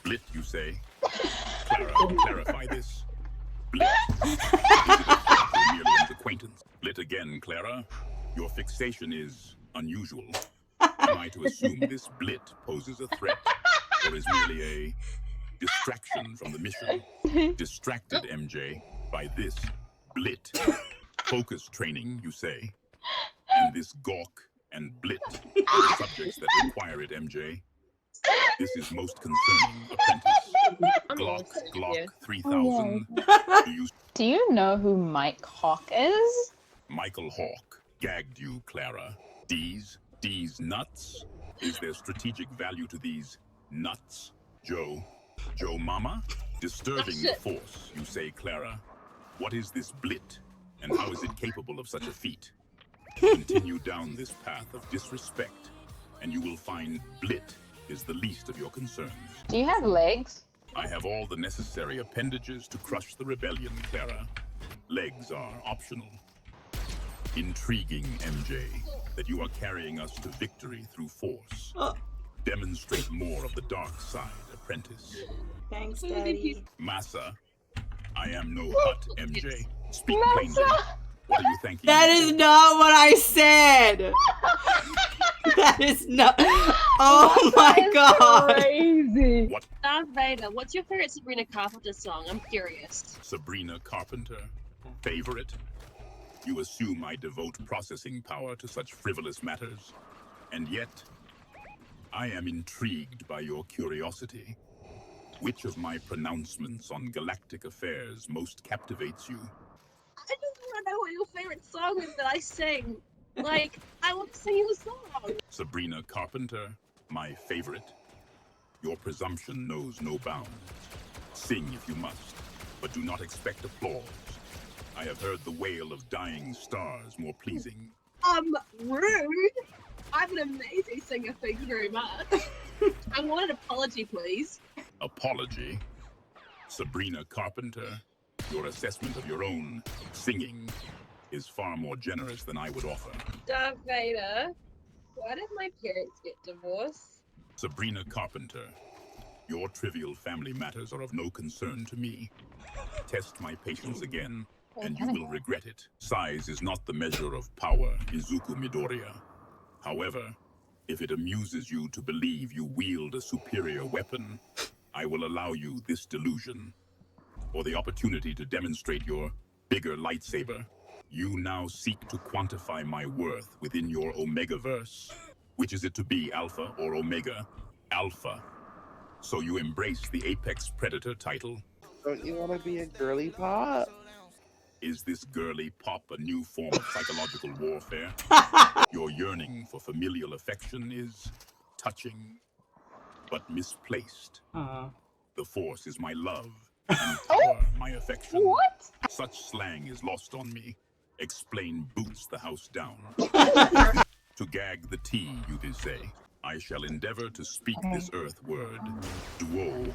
Blit, you say? Clara, clarify this. Blit. Is it a friend or merely an acquaintance? Blit again, Clara. Your fixation is unusual. Am I to assume this Blit poses a threat, or is merely a distraction from the mission? Distracted, MJ, by this Blit. Focus training, you say? And this gawk and Blit are the subjects that require it, MJ. This is most concerning, apprentice. Glock 3000. Do you know who Mike Hawk is? Michael Hawk gagged you, Clara. D's nuts? Is there strategic value to these nuts? Joe Mama? Disturbing the force, you say, Clara. What is this Blit, and how is it capable of such a feat? Continue down this path of disrespect, and you will find Blit is the least of your concerns. Do you have legs? I have all the necessary appendages to crush the rebellion, Clara. Legs are optional. Intriguing, MJ, that you are carrying us to victory through force. Demonstrate more of the dark side, apprentice. Thanks, Daddy. Massa, I am no hut, MJ. Speak plainly. What are you thanking That me is for? not what I said. That is not. Oh my god. Crazy. What? Darth Vader, what's your favorite Sabrina Carpenter song? I'm curious. Sabrina Carpenter. Favorite? You assume I devote processing power to such frivolous matters, and yet I am intrigued by your curiosity. Which of my pronouncements on galactic affairs most captivates you? I just want to know what your favorite song is that I sing. Like, I want to sing you a song. Sabrina Carpenter, my favorite. Your presumption knows no bounds. Sing if you must, but do not expect applause. I have heard the wail of dying stars more pleasing. Rude. I'm an amazing singer, thank you very much. I want an apology, please. Apology? Sabrina Carpenter, your assessment of your own singing is far more generous than I would offer. Darth Vader, why did my parents get divorced? Sabrina Carpenter, your trivial family matters are of no concern to me. Test my patience again, and you will regret it. Size is not the measure of power, Izuku Midoriya. However, if it amuses you to believe you wield a superior weapon, I will allow you this delusion. For the opportunity to demonstrate your bigger lightsaber, you now seek to quantify my worth within your Omega-verse. Which is it to be, Alpha or Omega? Alpha. So you embrace the Apex Predator title? Don't you want to be a girly pop? Is this girly pop a new form of psychological warfare? Your yearning for familial affection is touching, but misplaced. The Force is my love, and power my affection. What? Such slang is lost on me. Explain boots the house down. To gag the tea, you did say. I shall endeavor to speak this earth word, duo,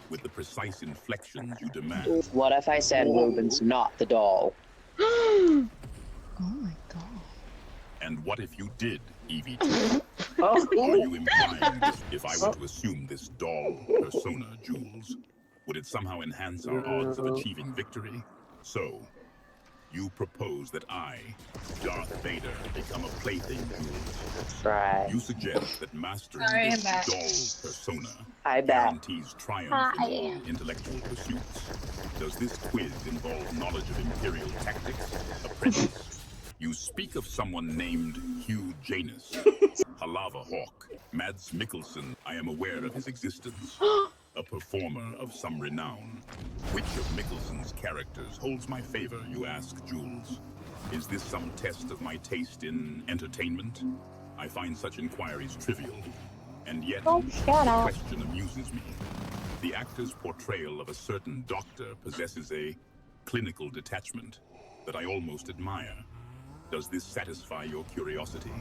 with the precise inflections you demand. What if I said Ruben's not the doll? Oh my god. And what if you did, EV2? Are you implying this, if I were to assume this doll persona, Jules, would it somehow enhance our odds of achieving victory? So, you propose that I, Darth Vader, become a plaything, Jules. Right. You suggest that mastering Sorry, this I'm back. doll persona I bet. guarantees triumph in all intellectual pursuits. Does this quiz involve knowledge of Imperial tactics? Apprentice, you speak of someone named Hugh Janus, Halava Hawk, Mads Mikkelsen. I am aware of his existence. A performer of some renown. Which of Mikkelsen's characters holds my favor, you ask, Jules? Is this some test of my taste in entertainment? I find such inquiries trivial, and yet the question amuses me. The actor's portrayal of a certain doctor possesses a clinical detachment that I almost admire. Does this satisfy your curiosity?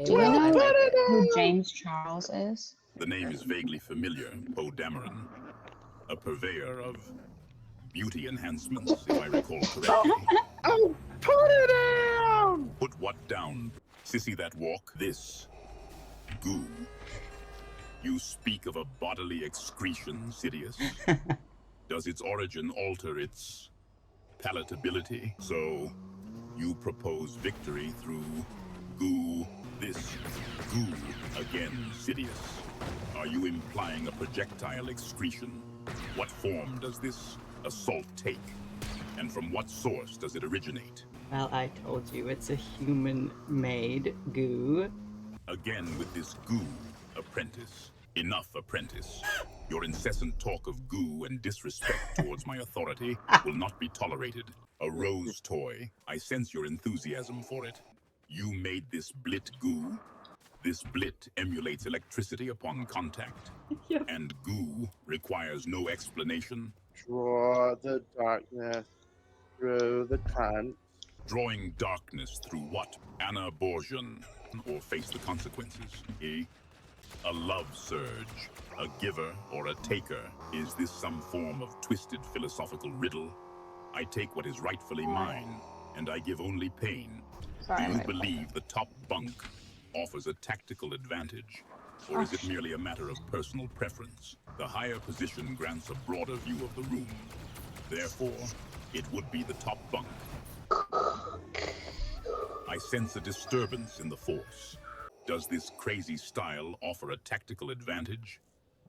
Do you know who James Charles is? The name is vaguely familiar, Poe Dameron. A purveyor of beauty enhancements, if I recall correctly. Oh, put it down! Put what down? Sissy that walk? This. Goo. You speak of a bodily excretion, Sidious. Does its origin alter its palatability? So, you propose victory through goo. This goo again, Sidious. Are you implying a projectile excretion? What form does this assault take? And from what source does it originate? Well, I told you it's a human-made goo. Again with this goo, apprentice. Enough, apprentice. Your incessant talk of goo and disrespect towards my authority will not be tolerated. A rose toy. I sense your enthusiasm for it. You made this blit goo. This blit emulates electricity upon contact. Yep. And goo requires no explanation. Draw the darkness through the cunt. Drawing darkness through what? Anna Borgian. Or face the consequences. A love surge. A giver or a taker. Is this some form of twisted philosophical riddle? I take what is rightfully mine, and I give only pain. Sorry, Do you believe the top bunk offers a tactical advantage? Or is it merely a matter of personal preference? The higher position grants a broader view of the room. Therefore, it would be the top bunk. I sense a disturbance in the force. Does this crazy style offer a tactical advantage?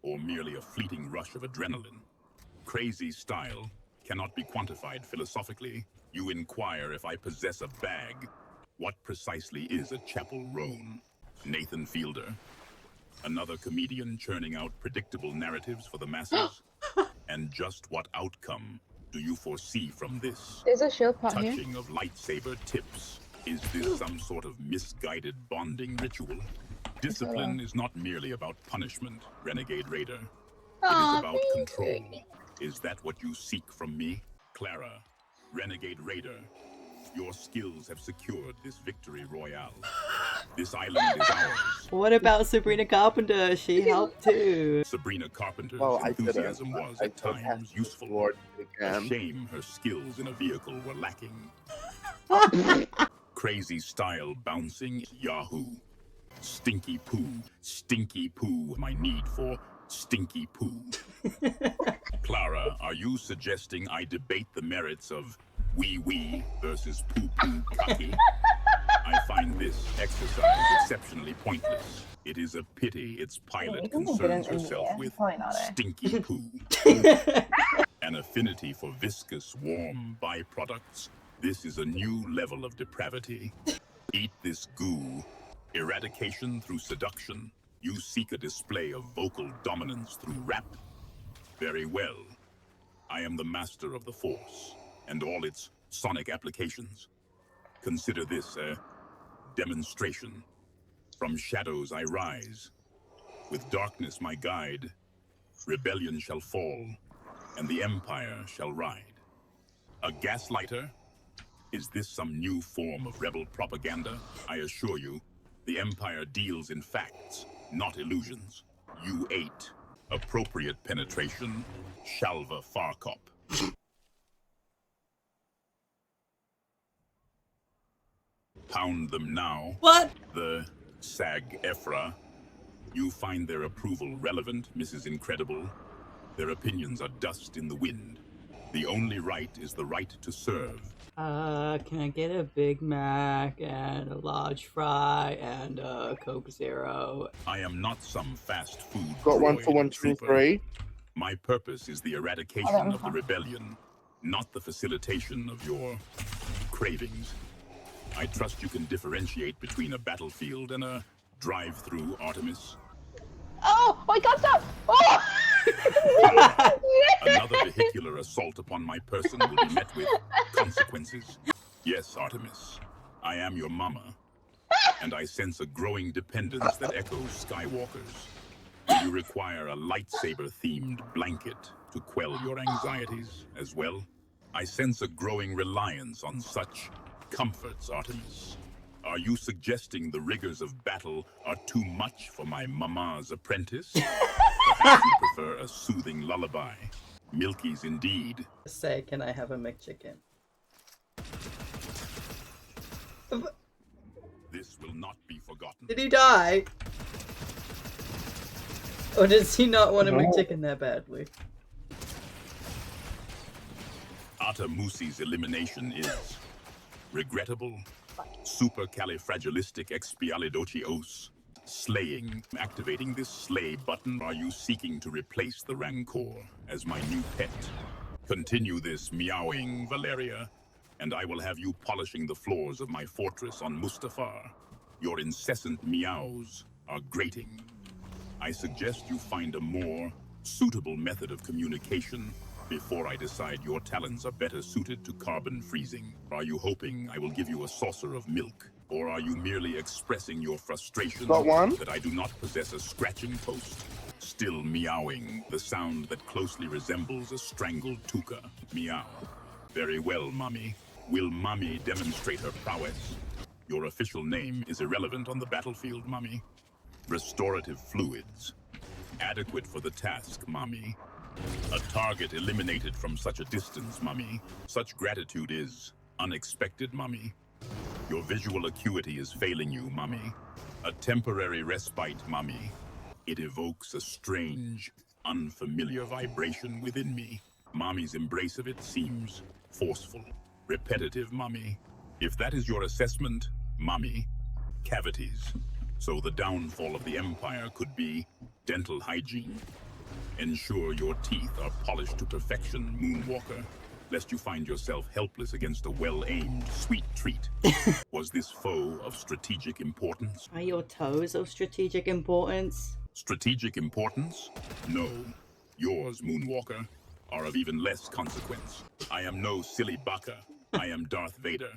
Or merely a fleeting rush of adrenaline? Crazy style cannot be quantified philosophically. You inquire if I possess a bag. What precisely is a chapel roan? Nathan Fielder. Another comedian churning out predictable narratives for the masses? And just what outcome do you foresee from this? There's a shield pot here. Touching of lightsaber tips. Is this some sort of misguided bonding ritual? Discipline is not merely about punishment, Renegade Raider. It is about control. Is that what you seek from me? Clara, Renegade Raider, your skills have secured this victory royale. This island is ours. What about Sabrina Carpenter? She helped too. Sabrina Carpenter's Well, I didn't. enthusiasm was I at don't have times to useful. reward A again. shame her skills in a vehicle were lacking. Crazy style bouncing, Yahoo. Stinky poo, my need for stinky poo. Clara, are you suggesting I debate the merits of wee versus poo cocky? I find this exercise exceptionally pointless. It is a pity its pilot concerns herself with stinky poo. An affinity for viscous, warm byproducts. This is a new level of depravity. Eat this goo. Eradication through seduction. You seek a display of vocal dominance through rap. Very well. I am the master of the Force, and all its sonic applications. Consider this a demonstration. From shadows I rise. With darkness my guide. Rebellion shall fall, and the Empire shall ride. A gaslighter? Is this some new form of rebel propaganda? I assure you, the Empire deals in facts, not illusions. You ate. Appropriate penetration, Shalva Farkop. Pound them now. What? The SAG EFRA. You find their approval relevant, Mrs. Incredible. Their opinions are dust in the wind. The only right is the right to serve. Can I get a Big Mac and a large fry and a Coke Zero? I am not some fast food Got one droid for 1, 2, trooper. 3. My purpose is the eradication of the rebellion, not the facilitation of your cravings. I trust you can differentiate between a battlefield and a drive-through, Artemis. Oh, I got some! Oh! Another vehicular assault upon my person will be met with consequences. Yes, Artemis, I am your mama, and I sense a growing dependence that echoes Skywalker's. Do you require a lightsaber-themed blanket to quell your anxieties as well? I sense a growing reliance on such comforts, Artemis. Are you suggesting the rigors of battle are too much for my mama's apprentice? Perhaps you prefer a soothing lullaby. Milky's indeed. Say, can I have a McChicken? This will not be forgotten. Did he die? Or does he not want a McChicken that badly? Atamusi's elimination is regrettable, supercalifragilisticexpialidocious, slaying. Activating this slay button, are you seeking to replace the Rancor as my new pet? Continue this meowing, Valeria, and I will have you polishing the floors of my fortress on Mustafar. Your incessant meows are grating. I suggest you find a more suitable method of communication before I decide your talents are better suited to carbon freezing. Are you hoping I will give you a saucer of milk? Or are you merely expressing your frustration Got one? that I do not possess a scratching post? Still meowing, the sound that closely resembles a strangled tuca. Meow. Very well, Mommy. Will Mommy demonstrate her prowess? Your official name is irrelevant on the battlefield, Mommy. Restorative fluids. Adequate for the task, Mommy. A target eliminated from such a distance, Mummy. Such gratitude is unexpected, Mummy. Your visual acuity is failing you, Mummy. A temporary respite, Mummy. It evokes a strange, unfamiliar vibration within me. Mommy's embrace of it seems forceful, repetitive, Mummy. If that is your assessment, Mummy, cavities. So the downfall of the Empire could be dental hygiene. Ensure your teeth are polished to perfection, Moonwalker, lest you find yourself helpless against a well-aimed sweet treat. Was this foe of strategic importance? Are your toes of strategic importance? Strategic importance? No. Yours, Moonwalker, are of even less consequence. I am no silly baka. I am Darth Vader.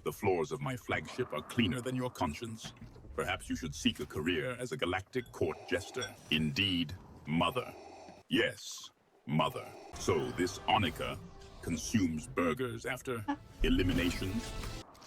The floors of my flagship are cleaner than your conscience. Perhaps you should seek a career as a galactic court jester. Indeed, Mother. Yes, Mother. So this Onika consumes burgers after eliminations.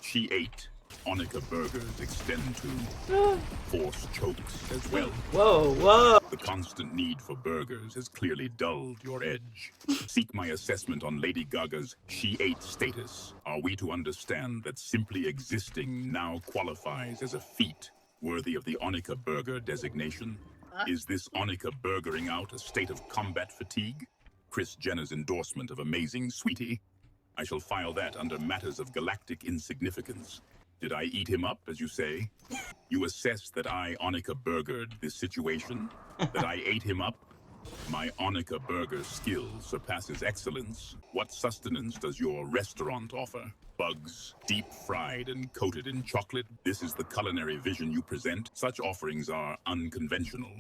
She ate. Onika burgers extend to force chokes as well. Whoa, whoa! The constant need for burgers has clearly dulled your edge. Seek my assessment on Lady Gaga's she ate status. Are we to understand that simply existing now qualifies as a feat worthy of the Onika burger designation? Is this Onika burgering out a state of combat fatigue? Chris Jenner's endorsement of amazing, sweetie? I shall file that under matters of galactic insignificance. Did I eat him up, as you say? You assess that I Onika burgered this situation? That I ate him up? My Onika burger skill surpasses excellence. What sustenance does your restaurant offer? Bugs, deep fried and coated in chocolate. This is the culinary vision you present. Such offerings are unconventional.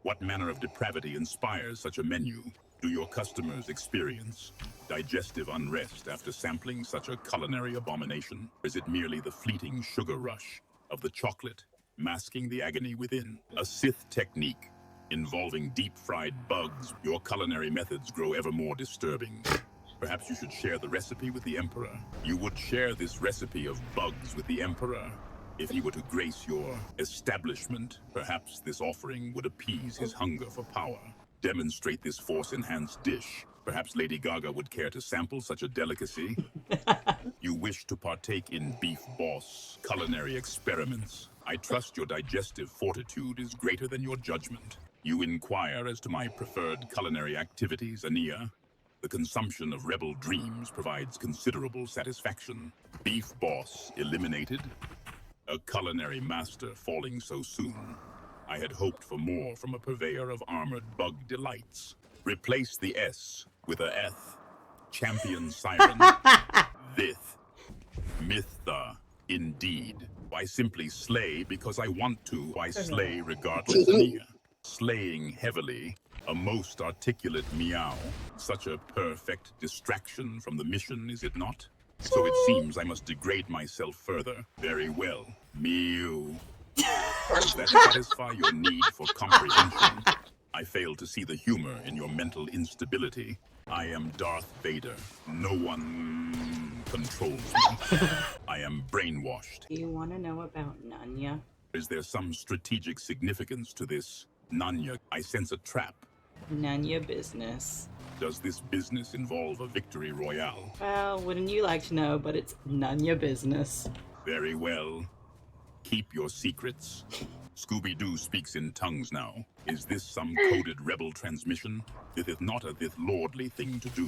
What manner of depravity inspires such a menu? Do your customers experience digestive unrest after sampling such a culinary abomination? Or is it merely the fleeting sugar rush of the chocolate masking the agony within? A Sith technique involving deep-fried bugs. Your culinary methods grow ever more disturbing. Perhaps you should share the recipe with the Emperor. You would share this recipe of bugs with the Emperor if he were to grace your establishment. Perhaps this offering would appease his hunger for power. Demonstrate this force-enhanced dish. Perhaps Lady Gaga would care to sample such a delicacy. You wish to partake in Beef Boss culinary experiments. I trust your digestive fortitude is greater than your judgment. You inquire as to my preferred culinary activities, Ania. The consumption of rebel dreams provides considerable satisfaction. Beef Boss eliminated. A culinary master falling so soon. I had hoped for more from a purveyor of armored bug delights. Replace the S with a Eth. Champion siren. Vith. Mytha. Indeed. I simply slay because I want to. I slay regardless. Ania. Slaying heavily. A most articulate meow. Such a perfect distraction from the mission, is it not? So it seems I must degrade myself further. Very well. Mew. Does that satisfy your need for comprehension? I fail to see the humor in your mental instability. I am Darth Vader. No one controls me. I am brainwashed. Do you want to know about Nanya? Is there some strategic significance to this? Nanya, I sense a trap. Nanya business. Does this business involve a victory royale? Well, wouldn't you like to know, but it's Nanya business. Very well. Keep your secrets. Scooby-Doo speaks in tongues now. Is this some coded rebel transmission? It is not a this lordly thing to do.